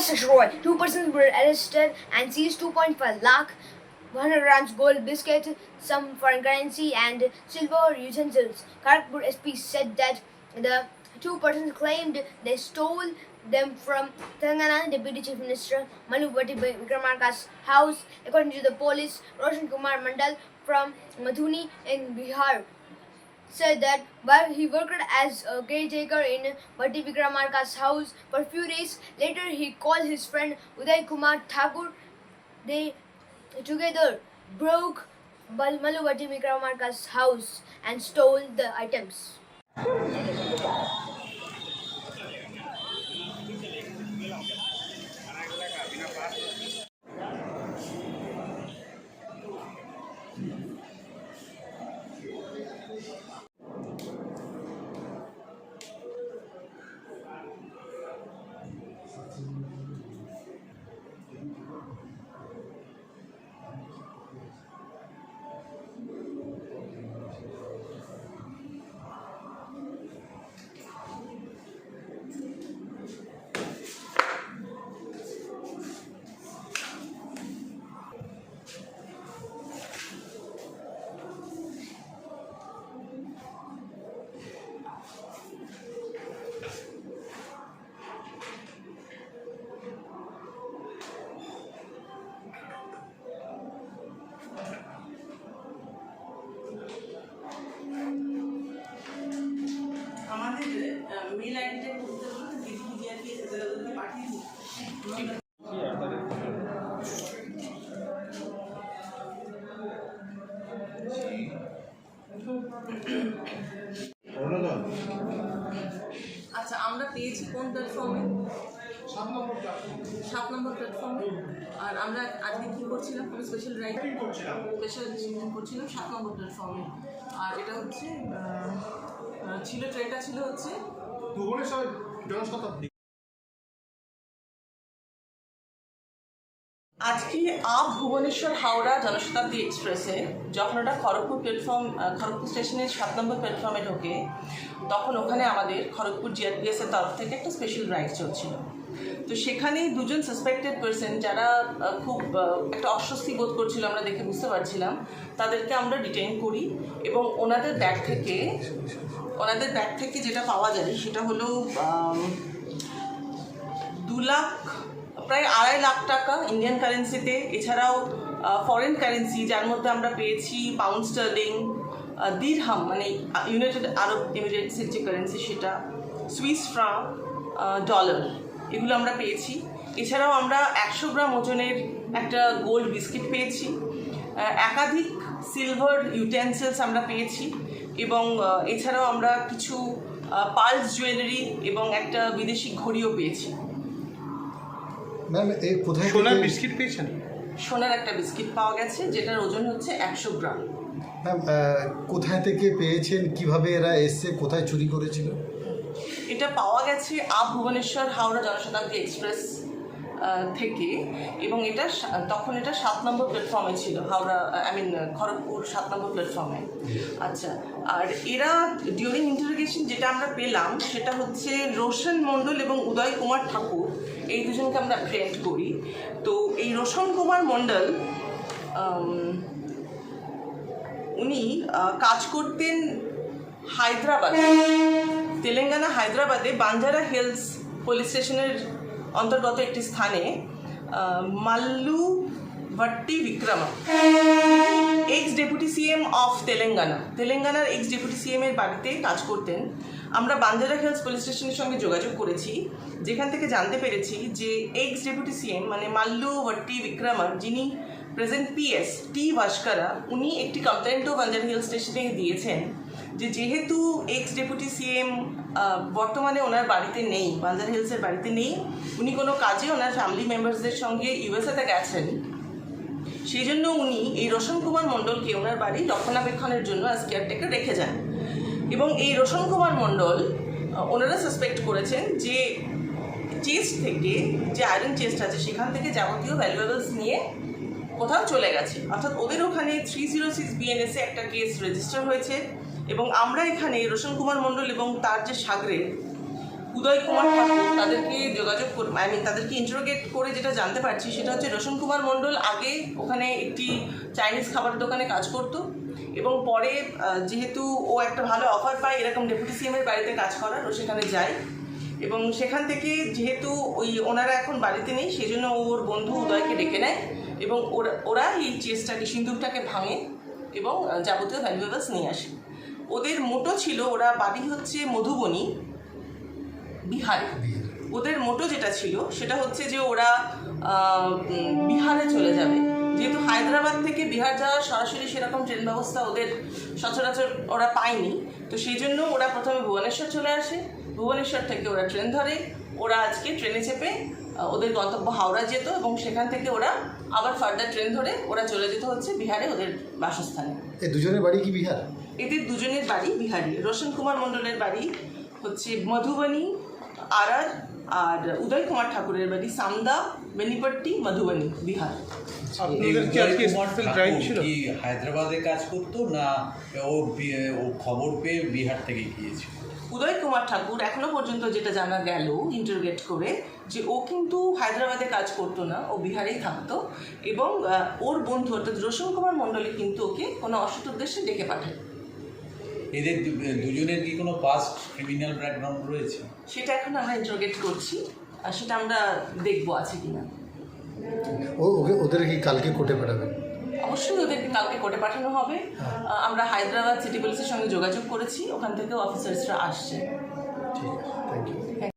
Mr. Roy, 2 persons were arrested and seized 2.5 lakh, 100 grams gold biscuit, some foreign currency and silver utensils. Kharagpur SP said that the 2 persons claimed they stole them from Telangana Deputy Chief Minister Mallu Bhatti Vikramarka's house. According to the police, Roshan Kumar Mandal from Madhuni in Bihar said that while he worked as a caretaker in Bhatti Vikramarka's house for a few days, later he called his friend Uday Kumar Thakur. They together broke Mallu Bhatti Vikramarka's house and stole the items. Mail আইডিটা করতে বলতে দিদি দিদিয়াকে ওদেরকে পাঠিয়ে দিই। আচ্ছা, আমরা পেয়েছি কোন প্ল্যাটফর্মে? 7 নম্বর প্ল্যাটফর্মে। আর আমরা আজকে কী করছিলাম? কোনো স্পেশাল রাইটিং করছিলাম, 7 নম্বর প্ল্যাটফর্মে। আর এটা হচ্ছে ছিল, ট্রেনটা ছিল হচ্ছে ভুবনেশ্বর জনশতাব্দী। আজকে ভুবনেশ্বর হাওড়া জনশতাব্দী এক্সপ্রেসে যখন ওটা খড়গপুর স্টেশনের 7 নম্বর প্ল্যাটফর্মে ঢোকে, তখন ওখানে আমাদের খড়গপুর জিআরপিএসের তরফ থেকে একটা স্পেশাল রাইড চলছিল। তো সেখানে দুজন সাসপেক্টেড পার্সন যারা খুব একটা অস্বস্তি বোধ করছিল, আমরা দেখে বুঝতে পারছিলাম, তাদেরকে আমরা ডিটেইন করি এবং ওনাদের ব্যাগ থেকে যেটা পাওয়া যায় সেটা হলো 2 লাখ, প্রায় 2.5 লাখ টাকা ইন্ডিয়ান কারেন্সিতে, এছাড়াও ফরেন কারেন্সি যার মধ্যে আমরা পেয়েছি পাউন্ড স্টার্লিং, দিরহাম মানে ইউনাইটেড আরব এমিরেটসের যে কারেন্সি সেটা, সুইস ফ্রাঙ্ক, ডলার, এগুলো আমরা পেয়েছি। এছাড়াও আমরা 100 গ্রাম ওজনের একটা গোল্ড বিস্কিট পেয়েছি, একাধিক সিলভার ইউটেন্সিলস আমরা পেয়েছি এবং এছাড়াও আমরা কিছু পার্লস জুয়েলারি এবং একটা বিদেশি ঘড়িও পেয়েছি। ম্যাম, এই কোথায় সোনার বিস্কিট পেয়েছেন? সোনার একটা বিস্কিট পাওয়া গেছে যেটার ওজন হচ্ছে 100 গ্রাম। ম্যাম, কোথায় থেকে পেয়েছেন, কিভাবে এরা এসছে, কোথায় চুরি করেছিল? এটা পাওয়া গেছে ভুবনেশ্বর হাওড়া জনশতাব্দী এক্সপ্রেস থেকে এবং তখন এটা 7 নম্বর প্ল্যাটফর্মে ছিল, খড়গপুর 7 নম্বর প্ল্যাটফর্মে। আচ্ছা, আর এরা ডিউরিং ইন্টারোগেশন যেটা আমরা পেলাম সেটা হচ্ছে রোশন মণ্ডল এবং উদয় কুমার ঠাকুর, এই দুজনকে আমরা অ্যাপ্রিহেন্ড করি। তো এই রোশন কুমার মণ্ডল উনি কাজ করতেন তেলেঙ্গানা হায়দ্রাবাদে বাঞ্জারা হিলস পুলিশ স্টেশনের অন্তর্গত একটি স্থানে Mallu Bhatti Vikrama, ex deputy CM of তেলেঙ্গানার এক্স ডেপুটি সিএমের বাড়িতে কাজ করতেন। আমরা বাঞ্জারা হিলস পুলিশ স্টেশনের সঙ্গে যোগাযোগ করেছি, যেখান থেকে জানতে পেরেছি যে এক্স ডেপুটি সিএম মানে মাল্লু ভট্টি বিক্রমার যিনি প্রেজেন্ট পিএস টি ভাস্করা, উনি একটি কমপ্লেন্টও বাঞ্জারা হিলস স্টেশনে দিয়েছেন যে যেহেতু এক্স ডেপুটি সিএম বর্তমানে ওনার বাড়িতে নেই, বাঞ্জারা হিলসের বাড়িতে নেই, উনি কোনো কাজে ওনার ফ্যামিলি মেম্বার্সদের সঙ্গে ইউএসএতে গেছেন, সেই জন্য উনি এই রোশন কুমার মণ্ডলকে ওনার বাড়ি রক্ষণাবেক্ষণের জন্য আজ কেয়ারটেকার রেখে যান। এবং এই রোশন কুমার মণ্ডল ওনারা সাসপেক্ট করেছেন যে চেস্ট থেকে, যে আয়রন চেস্ট আছে সেখান থেকে যাবতীয় ভ্যালুয়েবলস নিয়ে কোথাও চলে গেছে, অর্থাৎ ওদের ওখানে 306 বিএনএসে একটা কেস রেজিস্টার হয়েছে। এবং আমরা এখানে রোশন কুমার মণ্ডল এবং তার যে সাগরে উদয় কুমার ঠাকুর, তাদেরকে যোগাযোগ করে তাদেরকে ইন্টারোগেট করে যেটা জানতে পারছি সেটা হচ্ছে রোশন কুমার মণ্ডল আগে ওখানে একটি চাইনিজ খাবারের দোকানে কাজ করতো এবং পরে যেহেতু ও একটা ভালো অফার পায় এরকম ডেপুটি সিএমের বাড়িতে কাজ করার, ও সেখানে যায় এবং সেখান থেকে যেহেতু ওনারা এখন বাড়িতে নেই সেই জন্য ওর বন্ধু উদয়কে ডেকে নেয় এবং ওরা এই চেসটাকে সিন্দুকটাকে ভাঙে এবং যাবতীয় ভ্যালুয়েবলস নিয়ে আসে। ওদের মোটো ছিল, ওরা বাড়ি হচ্ছে মধুবনী, বিহারে। ওদের মোটো যেটা ছিল সেটা হচ্ছে যে ওরা বিহারে চলে যাবে, যেহেতু হায়দ্রাবাদ থেকে বিহার যাওয়ার সরাসরি সেরকম ট্রেন ব্যবস্থা ওদের সচরাচর ওরা পায়নি, তো সেই জন্য ওরা প্রথমে ভুবনেশ্বর চলে আসে। ভুবনেশ্বর থেকে ওরা ট্রেন ধরে, ওরা আজকে ট্রেনে চেপে ওদের গন্তব্য হাওড়া যেত এবং সেখান থেকে ওরা আবার ফার্দার ট্রেন ধরে ওরা চলে যেত হচ্ছে বিহারে ওদের বাসস্থানে। এই দুজনের বাড়ি কি বিহার? এদের দুজনের বাড়ি বিহারি। রোশন কুমার মণ্ডলের বাড়ি হচ্ছে মধুবনী আরার, আর উদয় কুমার ঠাকুরের বাড়ি সামদা বেনিপট্টি মধুবনী বিহার। আপনাদের কি আজকে স্পেশাল ড্রাইভ ছিল? কি হায়দ্রাবাদে কাজ করতো না ও খবর পেয়ে বিহার থেকে গিয়েছিল? উদয় কুমার ঠাকুর এখনো পর্যন্ত যেটা জানা গেল ইন্টারোগেট করে যে ও কিন্তু হায়দ্রাবাদে কাজ করতো না, ও বিহারেই থাকতো এবং ওর বন্ধু অর্থাৎ রোশন কুমার মণ্ডলী কিন্তু ওকে কোনো অসৎ উদ্দেশ্যে ডেকে পাঠায়। এদের দুজনের কি কোনো পাস্ট ক্রিমিনাল ব্যাকগ্রাউন্ড রয়েছে? সেটা এখন আমরা ইন্টারোগেট করছি আর সেটা আমরা দেখবো আছে কিনা। ওদের কি কালকে কোর্টে পাঠাবেন? অবশ্যই ওদেরকে কালকে কোর্টে পাঠানো হবে। আমরা হায়দ্রাবাদ সিটি পুলিশের সঙ্গে যোগাযোগ করেছি, ওখান থেকেও অফিসার্সরা আসছে। ঠিক আছে, থ্যাংক ইউ।